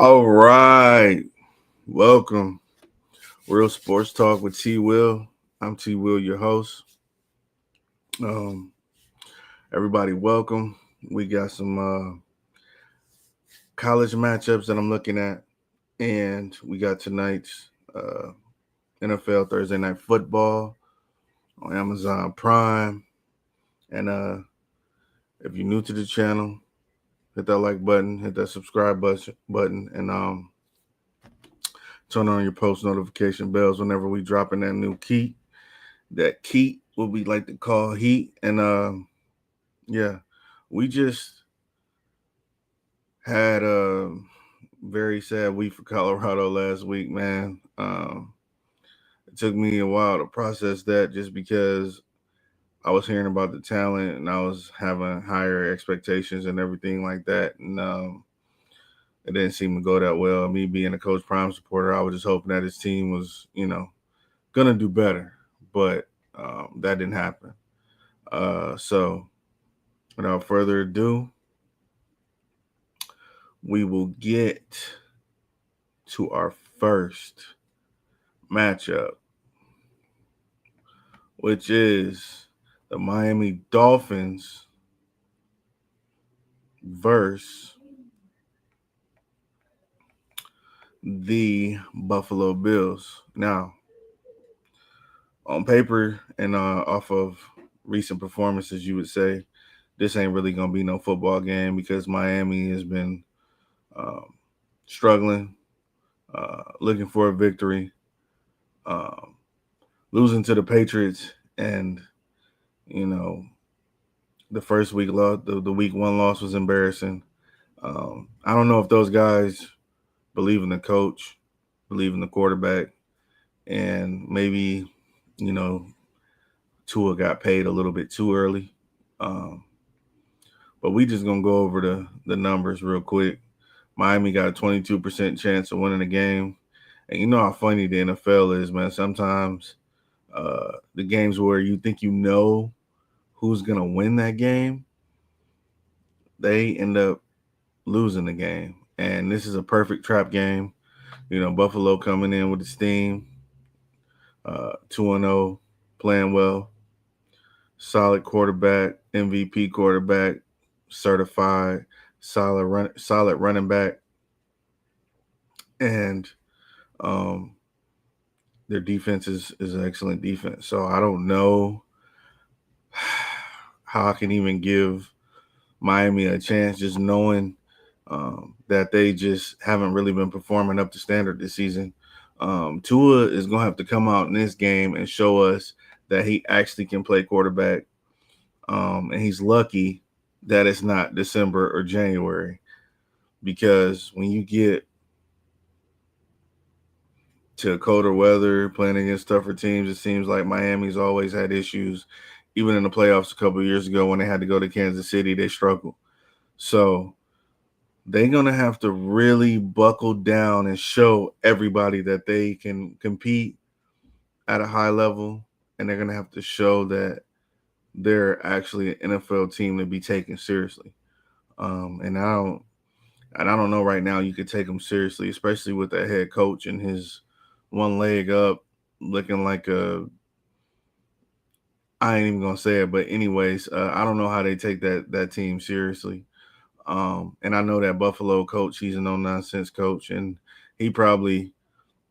All right. Welcome. Real Sports Talk with T Will. I'm T Will, your host. Um, Everybody, welcome. We got some college matchups that I'm looking at, and we got tonight's NFL Thursday Night Football on Amazon Prime. And if you're new to the channel, hit that like button, hit that subscribe button, and turn on your post notification bells whenever we drop in that new key. That Keat, what we like to call heat. And yeah, we just had a very sad week for Colorado last week, man. It took me a while to process that just because I was hearing about the talent and I was having higher expectations and everything like that. And it didn't seem to go that well. Me being a Coach Prime supporter, I was just hoping that his team was, gonna do better. But that didn't happen. So without further ado, we will get to our first matchup, which is the Miami Dolphins versus the Buffalo Bills. Now, on paper and off of recent performances, you would say this ain't really gonna be no football game because Miami has been um, struggling, looking for a victory, um, losing to the Patriots, and you know the first week loss, the week one loss was embarrassing. I don't know if those guys believe in the coach, believe in the quarterback, and maybe you know Tua got paid a little bit too early. Um, but we just gonna go over the numbers real quick. Miami got a 22% chance of winning the game, and you know how funny the NFL is, man. Sometimes the games where you think you know who's gonna win that game, they end up losing the game. And this is a perfect trap game. Buffalo coming in with the steam, 2-0, playing well, solid quarterback, MVP quarterback, certified, solid running back, and um, their defense is an excellent defense. So I don't know how I can even give Miami a chance, just knowing that they just haven't really been performing up to standard this season. Tua is going to have to come out in this game and show us that he actually can play quarterback. And he's lucky that it's not December or January because when you get to colder weather, playing against tougher teams, it seems like Miami's always had issues. Even in the playoffs a couple of years ago when they had to go to Kansas City, they struggled. So they're going to have to really buckle down and show everybody that they can compete at a high level. And they're going to have to show that they're actually an NFL team to be taken seriously. And I don't know right now you could take them seriously, especially with that head coach and his one leg up, looking like a. I ain't even gonna say it, but anyways, I don't know how they take that team seriously. And I know that Buffalo coach, he's a no nonsense coach, and he probably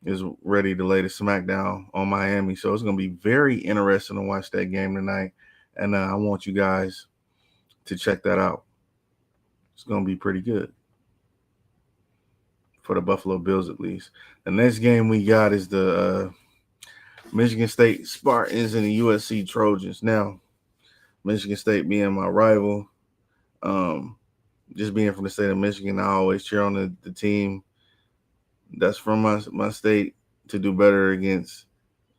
is ready to lay the smackdown on Miami. So it's gonna be very interesting to watch that game tonight, and I want you guys to check that out. It's gonna be pretty good for the Buffalo Bills at least. The next game we got is the Michigan State Spartans and the USC Trojans. Now, Michigan State being my rival, um, just being from the state of Michigan, I always cheer on the team that's from my state to do better against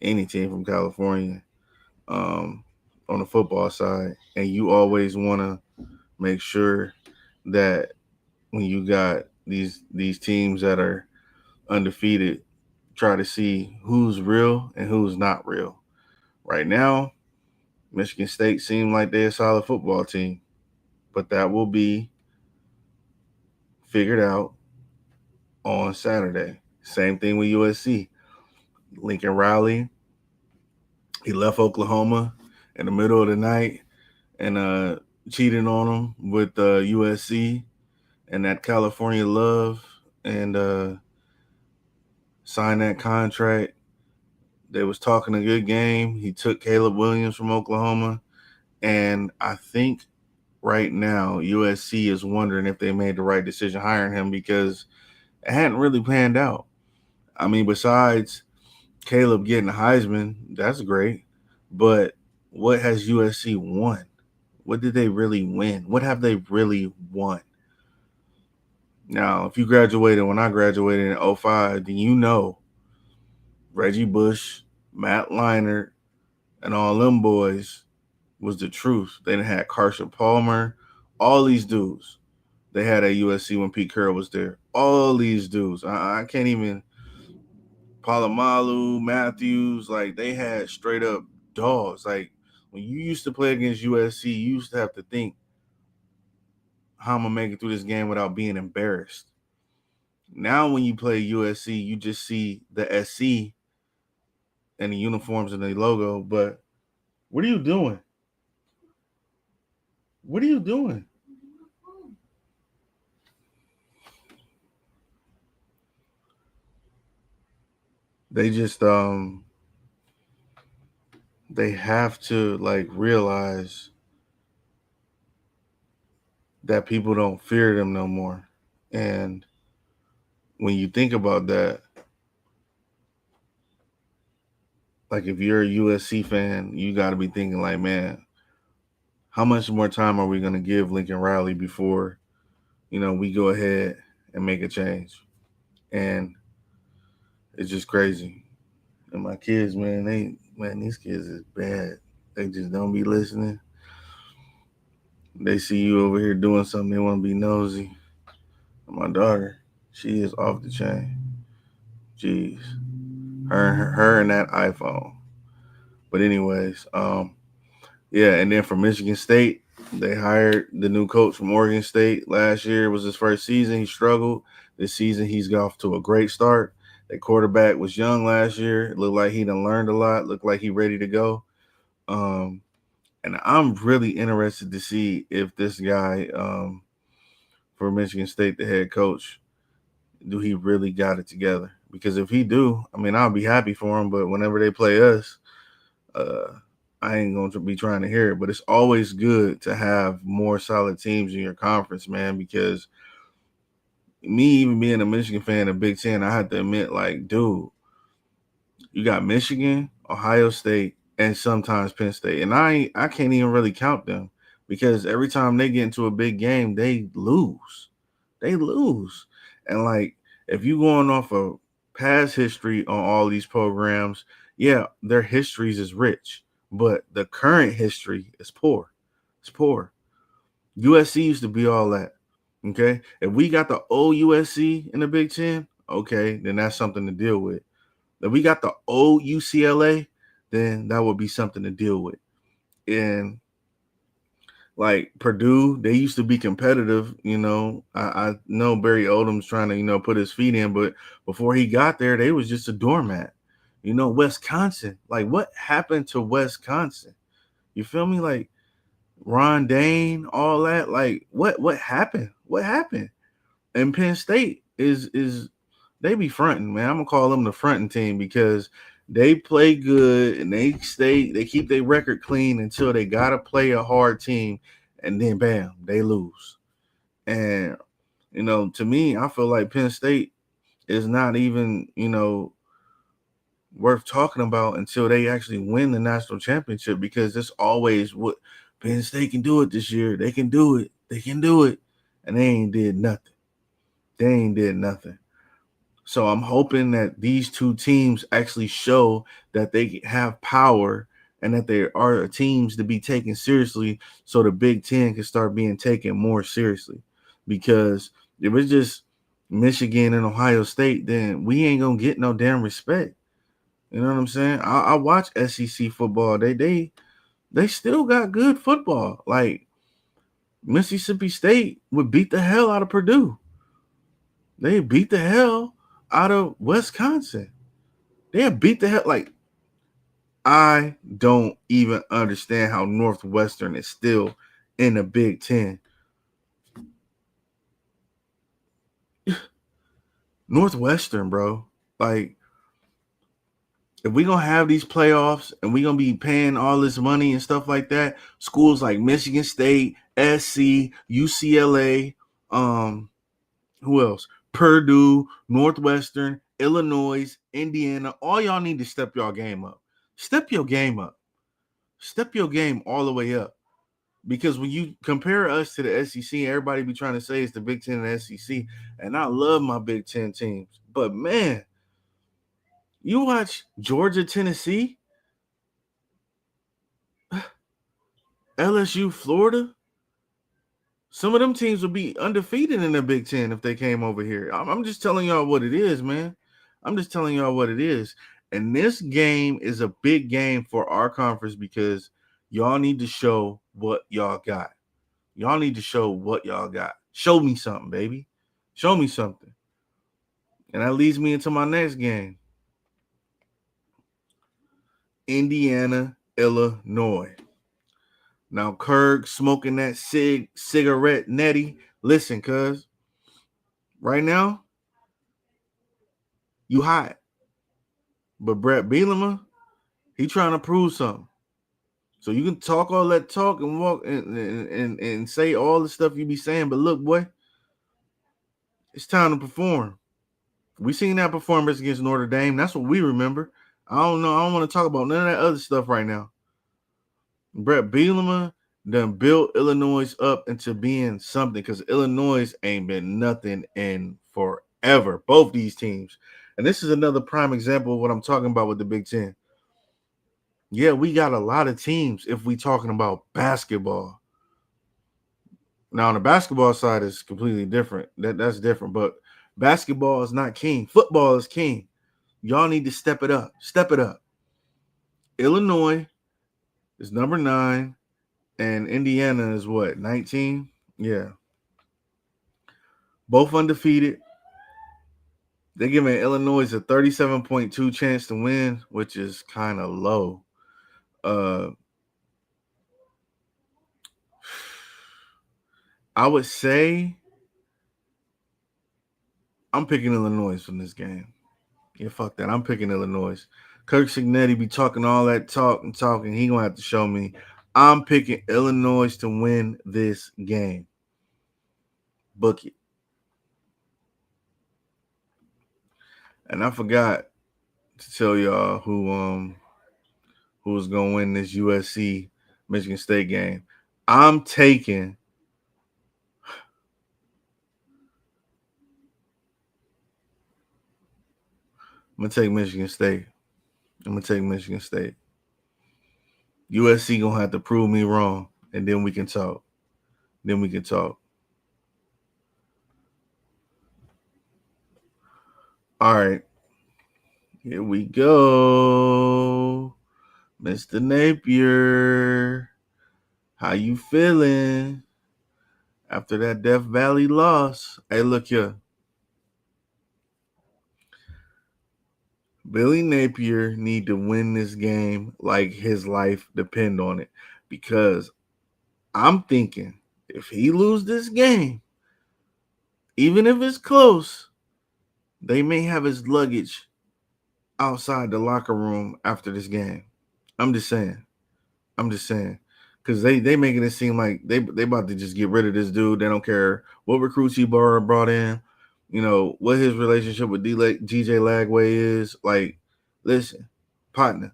any team from California um, on the football side. And you always want to make sure that when you got these teams that are undefeated, try to see who's real and who's not real. Right now, Michigan State seemed like they're a solid football team, but that will be figured out on Saturday. Same thing with USC. Lincoln Riley, he left Oklahoma in the middle of the night and cheated on them with USC and that California love and signed that contract. They was talking a good game. He took Caleb Williams from Oklahoma, and I think right now USC is wondering if they made the right decision hiring him because it hadn't really panned out. I mean, besides Caleb getting a Heisman, that's great, but what has USC won? What did they really win? What have they really won? Now, if you graduated when I graduated in '05, then you know Reggie Bush, Matt Leinart, and all them boys was the truth. They had Carson Palmer, all these dudes they had at USC when Pete Carroll was there. All these dudes. I can't even Palomalu, Matthews, like they had straight up dogs. Like when you used to play against USC, you used to have to think how I'm gonna make it through this game without being embarrassed. Now when you play USC, you just see the SC and the uniforms and the logo, but what are you doing? What are you doing? They just they have to like realize that people don't fear them no more. And when you think about that, like if you're a USC fan, you got to be thinking like, man, how much more time are we going to give Lincoln Riley before, we go ahead and make a change? And it's just crazy. And my kids, these kids is bad. They just don't be listening. They see you over here doing something, they want to be nosy. And my daughter, she is off the chain. Jeez, her and that iPhone. But anyways, yeah, and then from Michigan State, they hired the new coach from Oregon State. Last year was his first season. He struggled. This season, he's got off to a great start. That quarterback was young last year. It looked like he done learned a lot. Looked like he ready to go. And I'm really interested to see if this guy for Michigan State, the head coach, do he really got it together? Because if he do, I mean, I'll be happy for him. But whenever they play us, uh, I ain't going to be trying to hear it. But it's always good to have more solid teams in your conference, man, because me even being a Michigan fan of Big Ten, I have to admit, like, dude, you got Michigan, Ohio State, and sometimes Penn State. And I can't even really count them because every time they get into a big game, they lose. They lose. And like if you going off of past history on all these programs, yeah, their histories is rich, but the current history is poor. It's poor. USC used to be all that. Okay. If we got the old USC in the Big Ten, okay, then that's something to deal with. If we got the old UCLA, then that would be something to deal with. And like Purdue, they used to be competitive. I know Barry Odom's trying to, put his feet in, but before he got there, they was just a doormat. Wisconsin, like what happened to Wisconsin? You feel me? Like Ron Dane, all that. Like what happened? What happened? And Penn State is they be fronting, man. I'm gonna call them the fronting team because they play good and they keep their record clean until they gotta play a hard team, and then bam, they lose. And to me, I feel like Penn State is not even worth talking about until they actually win the national championship because it's always what Penn State can do it this year. They can do it. They can do it, and they ain't did nothing. They ain't did nothing. So I'm hoping that these two teams actually show that they have power and that they are teams to be taken seriously so the Big Ten can start being taken more seriously. Because if it's just Michigan and Ohio State, then we ain't going to get no damn respect. You know what I'm saying? I watch SEC football. They still got good football. Like Mississippi State would beat the hell out of Purdue. They beat the hell out of Wisconsin. They have beat the hell. Like, I don't even understand how Northwestern is still in the Big Ten. Northwestern, bro. Like, if we gonna have these playoffs and we gonna be paying all this money and stuff like that, schools like Michigan State, SC, UCLA, who else? Purdue, Northwestern, Illinois, Indiana. All y'all need to step y'all game up. Step your game up. Step your game all the way up. Because when you compare us to the SEC, everybody be trying to say it's the Big Ten and the SEC. And I love my Big Ten teams. But man, you watch Georgia, Tennessee, LSU, Florida. Some of them teams would be undefeated in the Big Ten if they came over here. I'm just telling y'all what it is, man. I'm just telling y'all what it is. And this game is a big game for our conference because y'all need to show what y'all got. Y'all need to show what y'all got. Show me something, baby. Show me something. And that leads me into my next game. Indiana, Illinois. Now, Kirk smoking that cigarette netty. Listen, cuz, right now, you hot. But Brett Bielema, he trying to prove something. So you can talk all that talk and walk and say all the stuff you be saying. But look, boy, it's time to perform. We seen that performance against Notre Dame. That's what we remember. I don't know. I don't want to talk about none of that other stuff right now. Brett Bielema done built Illinois up into being something because Illinois ain't been nothing in forever. Both these teams. And this is another prime example of what I'm talking about with the Big Ten. Yeah, we got a lot of teams if we talking about basketball. Now, on the basketball side is completely different. That's different. But basketball is not king. Football is king. Y'all need to step it up. Step it up. Illinois is number 9, and Indiana is what, 19? Yeah. Both undefeated. They're giving Illinois a 37.2 chance to win, which is kind of low. I would say I'm picking Illinois from this game. Yeah, fuck that. I'm picking Illinois. Kirk Signetti be talking all that talk and talking. He gonna have to show me. I'm picking Illinois to win this game. Book it. And I forgot to tell y'all who was gonna win this USC Michigan State game. I'm gonna take Michigan State. I'm gonna take Michigan State. USC gonna have to prove me wrong, and then we can talk. Then we can talk. All right. Here we go. Mr. Napier. How you feeling after that Death Valley loss? Hey, look here. Billy Napier need to win this game like his life depend on it. Because I'm thinking if he lose this game, even if it's close, they may have his luggage outside the locker room after this game. I'm just saying. Because they making it seem like they about to just get rid of this dude. They don't care what recruits he brought in, what his relationship with DJ Lagway is. Like, listen, partner,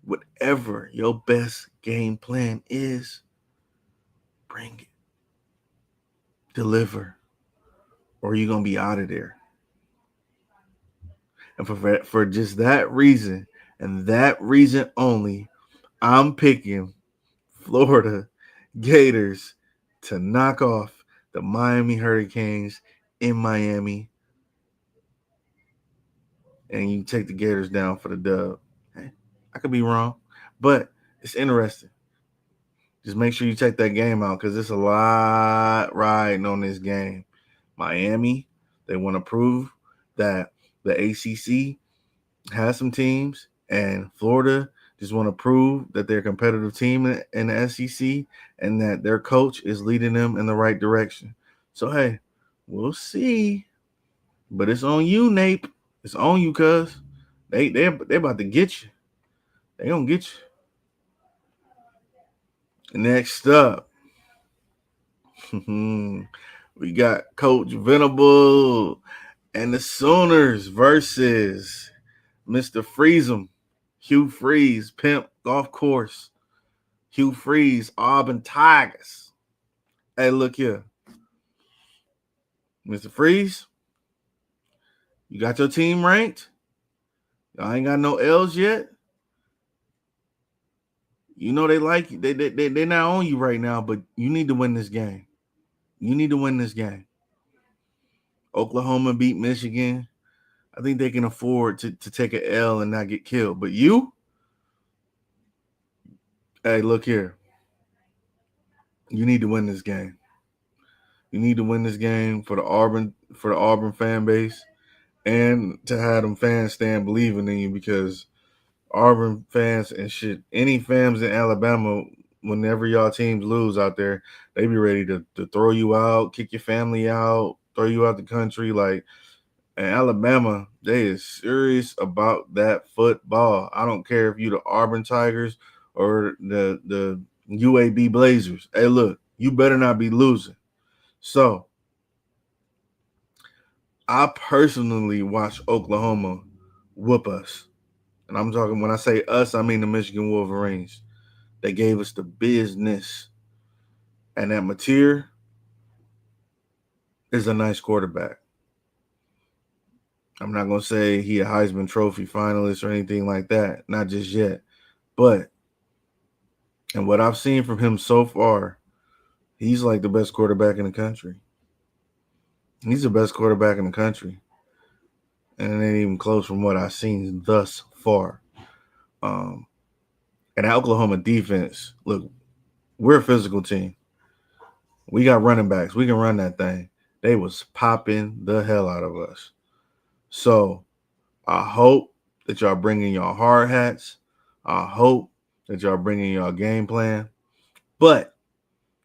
whatever your best game plan is, bring it. Deliver. Or you're going to be out of there. And for just that reason, and that reason only, I'm picking Florida Gators to knock off the Miami Hurricanes in Miami. And you take the Gators down for the dub. Hey, I could be wrong, but it's interesting. Just make sure you check that game out because there's a lot riding on this game. Miami They want to prove that the ACC has some teams, and Florida just want to prove that they're a competitive team in the SEC and that their coach is leading them in the right direction. So hey, we'll see. But it's on you, Nape. It's on you, cuz. They about to get you. They gonna get you. Next up, we got Coach Venable and the Sooners versus Mr. Freezem, Hugh Freeze, Pimp Golf Course. Hugh Freeze, Auburn Tigers. Hey, look here. Mr. Freeze, you got your team ranked? Y'all ain't got no L's yet? You know they like you. They're not on you right now, but you need to win this game. You need to win this game. Oklahoma beat Michigan. I think they can afford to take an L and not get killed. But you, hey, look here. You need to win this game. You need to win this game for the Auburn fan base, and to have them fans stand believing in you, because Auburn fans and shit, any fans in Alabama, whenever y'all teams lose out there, they be ready to throw you out, kick your family out, throw you out the country. Like, in Alabama, they is serious about that football. I don't care if you the Auburn Tigers or the UAB Blazers. Hey, look, you better not be losing. So, I personally watched Oklahoma whoop us. And I'm talking, when I say us, I mean the Michigan Wolverines. They gave us the business. And that Mateer is a nice quarterback. I'm not going to say he a Heisman Trophy finalist or anything like that. Not just yet. But, and what I've seen from him so far, he's like the best quarterback in the country. He's the best quarterback in the country. And it ain't even close from what I've seen thus far. And Oklahoma defense, look, we're a physical team. We got running backs. We can run that thing. They was popping the hell out of us. So I hope that y'all bringing y'all hard hats. I hope that y'all bringing y'all game plan. But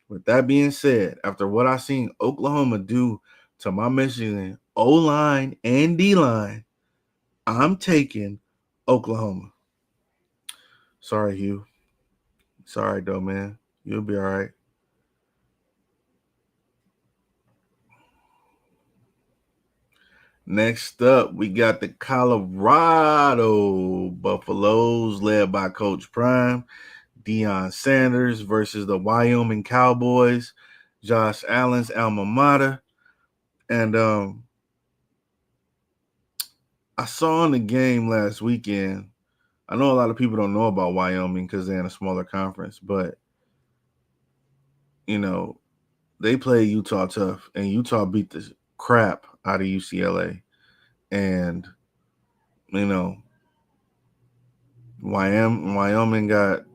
with that being said, after what I seen Oklahoma do to my Michigan O-line and D-line, I'm taking Oklahoma. Sorry, Hugh. Sorry, though, man. You'll be all right. Next up, we got the Colorado Buffaloes, led by Coach Prime, Deion Sanders, versus the Wyoming Cowboys, Josh Allen's alma mater. And I saw in the game last weekend, I know a lot of people don't know about Wyoming because they're in a smaller conference, but, you know, they play Utah tough, and Utah beat the crap out of UCLA. And, you know, Wyoming got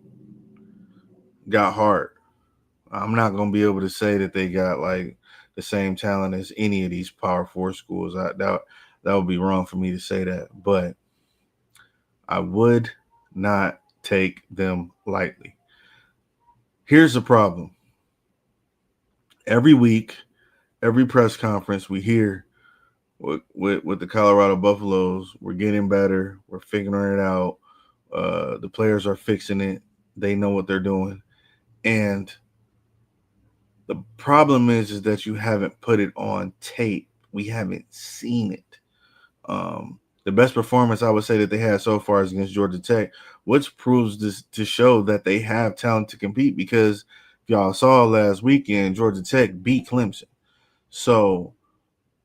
hard. I'm not gonna be able to say that they got like the same talent as any of these Power Four schools. That would be wrong for me to say that, but I would not take them lightly. Here's the problem. Every week, every press conference, we hear with the Colorado Buffaloes, we're getting better, we're figuring it out. The players are fixing it. They know what they're doing, and the problem is that you haven't put it on tape. We haven't seen it. The best performance I would say that they had so far is against Georgia Tech, which proves this to show that they have talent to compete, because if y'all saw last weekend, Georgia Tech beat Clemson. So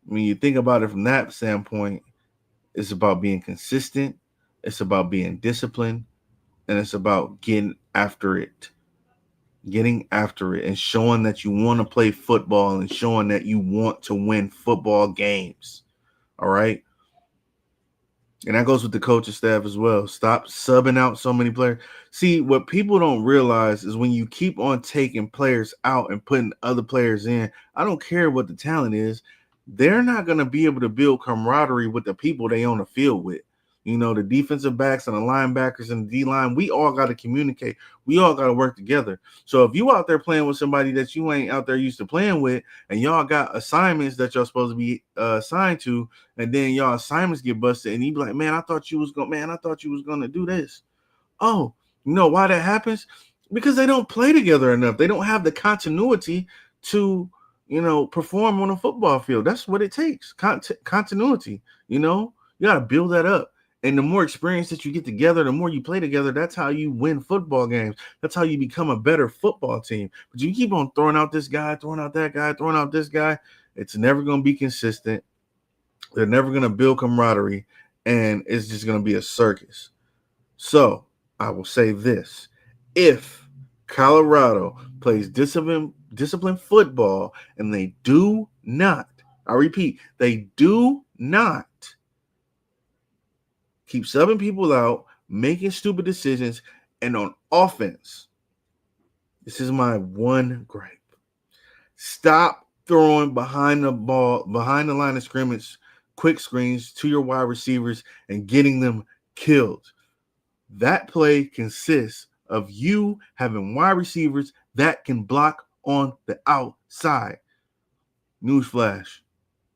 when you think about it from that standpoint, it's about being consistent, it's about being disciplined, and it's about getting after it and showing that you want to play football and showing that you want to win football games. All right. And that goes with the coaching staff as well. Stop subbing out so many players. See, what people don't realize is when you keep on taking players out and putting other players in, I don't care what the talent is. they're not going to be able to build camaraderie with the people they on the field with. The defensive backs and the linebackers and the D-line, we all got to communicate. We all got to work together. So if you out there playing with somebody that you ain't out there used to playing with, and y'all got assignments that y'all supposed to be assigned to, and then y'all assignments get busted, and you be like, man, I thought you was going to do this. Oh, you know why that happens? Because they don't play together enough. They don't have the continuity to, perform on a football field. That's what it takes. Continuity. You got to build that up. And the more experience that you get together, the more you play together, that's how you win football games. That's how you become a better football team. But you keep on throwing out this guy, throwing out that guy, throwing out this guy. It's never going to be consistent. They're never going to build camaraderie. And it's just going to be a circus. So I will say this. If Colorado plays disciplined football and they do not, I repeat, they do not keep subbing people out, making stupid decisions, and on offense, this is my one gripe. Stop throwing behind the line of scrimmage, quick screens to your wide receivers and getting them killed. That play consists of you having wide receivers that can block on the outside. Newsflash,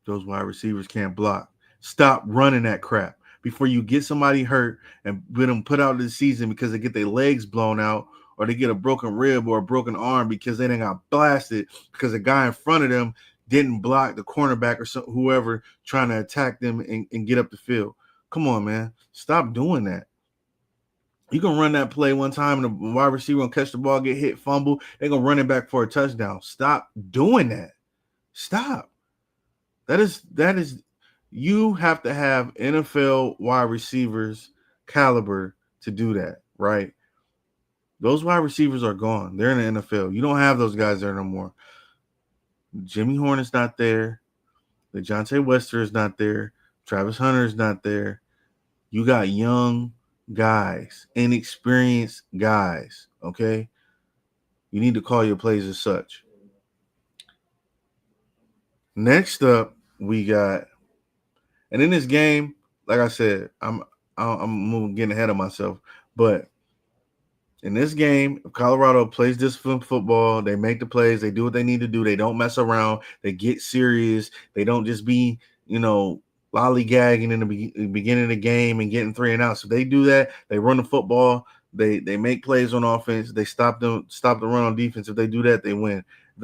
those wide receivers can't block. Stop running that crap before you get somebody hurt and get them put out of the season because they get their legs blown out or they get a broken rib or a broken arm because they done got blasted because the guy in front of them didn't block the cornerback or whoever trying to attack them and get up the field. Come on, man. Stop doing that. You can run that play one time and the wide receiver will catch the ball, get hit, fumble. They're going to run it back for a touchdown. Stop doing that. Stop. That is, you have to have NFL wide receivers caliber to do that, right? Those wide receivers are gone. They're in the NFL. You don't have those guys there no more. Jimmy Horn is not there. DeJounte Wester is not there. Travis Hunter is not there. You got young guys, inexperienced guys, okay? You need to call your plays as such. Next up, we got, and in this game, like I said, I'm getting ahead of myself, but in this game, if Colorado plays disciplined football, they make the plays, they do what they need to do, they don't mess around, they get serious, they don't just be, lollygagging in the beginning of the game and getting 3 and outs. If they do that, they run the football, they make plays on offense, they stop the run on defense. If they do that, they win. If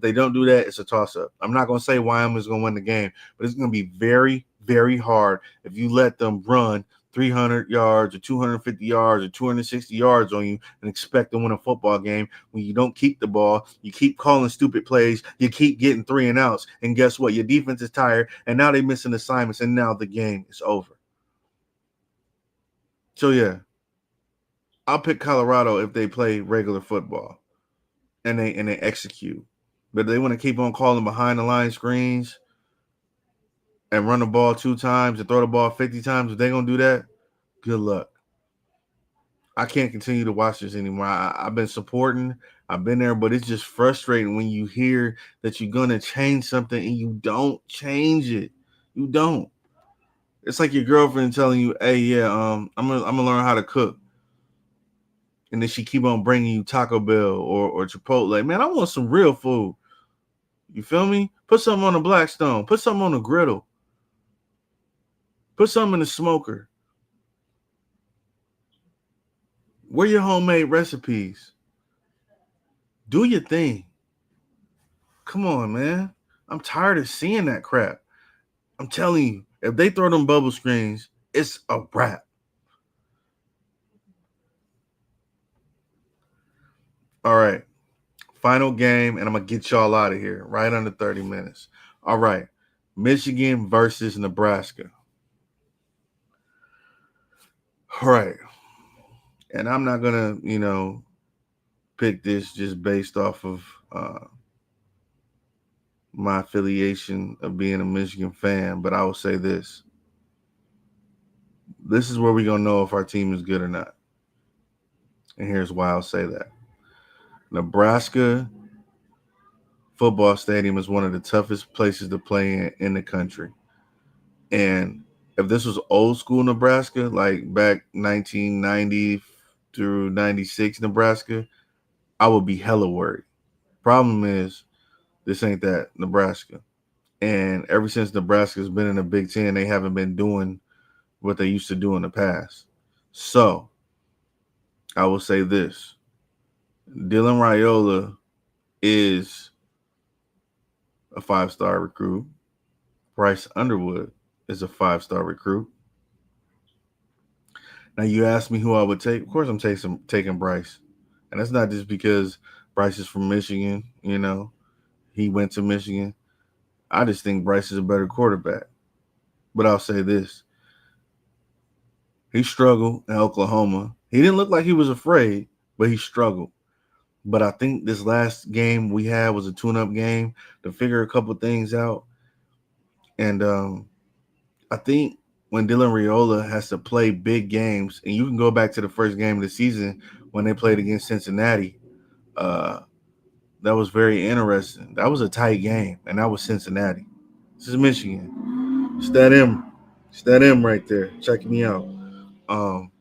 they don't do that, it's a toss-up. I'm not going to say Wyoming is going to win the game, but it's going to be very, very hard if you let them run 300 yards or 250 yards or 260 yards on you and expect to win a football game when you don't keep the ball, you keep calling stupid plays, you keep getting 3 and outs, and guess what? Your defense is tired, and now they're missing assignments, and now the game is over. So, yeah, I'll pick Colorado if they play regular football and they execute. But if they want to keep on calling behind the line screens and run the ball 2 times and throw the ball 50 times, if they're going to do that, good luck. I can't continue to watch this anymore. I've been supporting. I've been there, but it's just frustrating when you hear that you're going to change something and you don't change it. You don't. It's like your girlfriend telling you, hey, yeah, I'm gonna learn how to cook. And then she keep on bringing you Taco Bell or Chipotle. Man, I want some real food. You feel me? Put something on the Blackstone. Put something on the griddle. Put something in the smoker. Where your homemade recipes? Do your thing. Come on, man. I'm tired of seeing that crap. I'm telling you, if they throw them bubble screens, it's a wrap. All right. Final game, and I'm going to get y'all out of here right under 30 minutes. All right. Michigan versus Nebraska. All right. And I'm not going to, pick this just based off of my affiliation of being a Michigan fan, but I will say this. This is where we're going to know if our team is good or not. And here's why I'll say that. Nebraska football stadium is one of the toughest places to play in the country. And if this was old school Nebraska, like back 1990 through 96 Nebraska, I would be hella worried. Problem is, this ain't that Nebraska. And ever since Nebraska's been in the Big Ten, they haven't been doing what they used to do in the past. So I will say this: Dylan Raiola is a 5-star recruit. Bryce Underwood is a 5-star recruit. Now you ask me who I would take. Of course, I'm taking Bryce, and that's not just because Bryce is from Michigan. He went to Michigan. I just think Bryce is a better quarterback. But I'll say this: he struggled in Oklahoma. He didn't look like he was afraid, but he struggled. But I think this last game we had was a tune-up game to figure a couple things out. And I think when Dylan Raiola has to play big games, and you can go back to the first game of the season when they played against Cincinnati, uh, that was very interesting. That was a tight game, and that was Cincinnati. This is Michigan. It's that M. It's that M right there. Check me out. Um,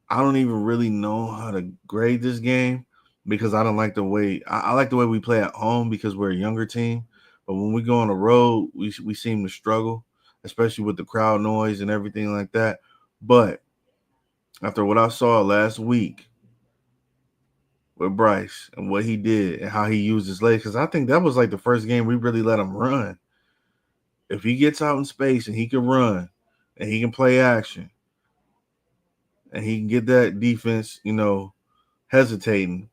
I don't even really know how to grade this game because I don't like the way I like the way we play at home because we're a younger team. But when we go on the road, we seem to struggle, especially with the crowd noise and everything like that. But after what I saw last week with Bryce and what he did and how he used his legs, because I think that was like the first game we really let him run. If he gets out in space and he can run and he can play action and he can get that defense, hesitating,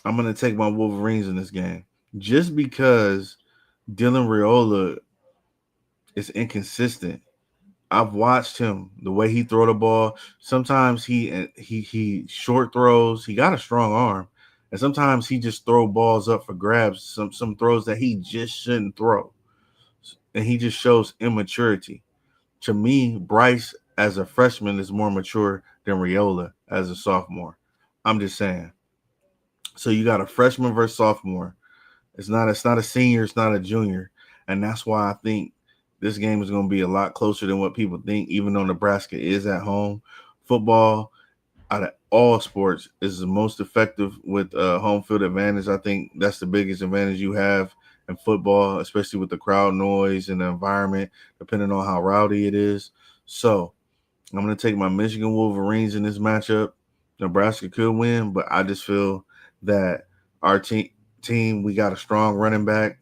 I'm going to take my Wolverines in this game just because Dylan Raiola is inconsistent. I've watched him, the way he throw the ball. Sometimes he short throws. He got a strong arm, and sometimes he just throw balls up for grabs. Some throws that he just shouldn't throw, and he just shows immaturity. To me, Bryce as a freshman is more mature than Raiola as a sophomore. I'm just saying. So you got a freshman versus sophomore. It's not a senior, it's not a junior. And that's why I think this game is going to be a lot closer than what people think, even though Nebraska is at home. Football, out of all sports, is the most effective with home field advantage. I think that's the biggest advantage you have in football, especially with the crowd noise and the environment, depending on how rowdy it is. So I'm going to take my Michigan Wolverines in this matchup. Nebraska could win, but I just feel that our team, we got a strong running back.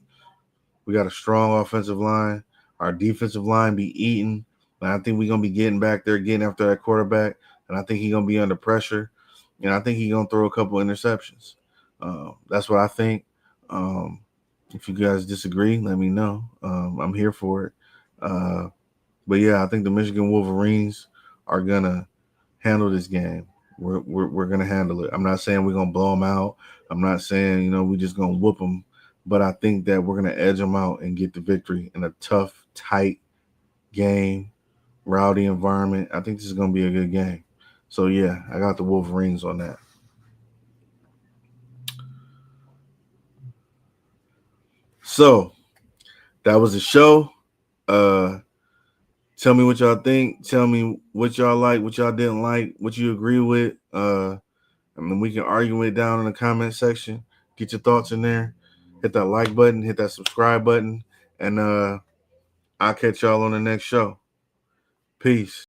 We got a strong offensive line. Our defensive line be eating. And I think we're going to be getting back there, getting after that quarterback. And I think he's going to be under pressure. And I think he's going to throw a couple interceptions. That's what I think. If you guys disagree, let me know. I'm here for it. But yeah, I think the Michigan Wolverines are going to handle this game. We're going to handle it. I'm not saying we're going to blow them out. I'm not saying, we're just going to whoop them. But I think that we're going to edge them out and get the victory in a tough, tight game, rowdy environment. I think this is going to be a good game. So, yeah, I got the Wolverines on that. So, that was the show. Tell me what y'all think. Tell me what y'all like, what y'all didn't like, what you agree with. We can argue it down in the comment section. Get your thoughts in there. Hit that like button, hit that subscribe button, and I'll catch y'all on the next show. Peace.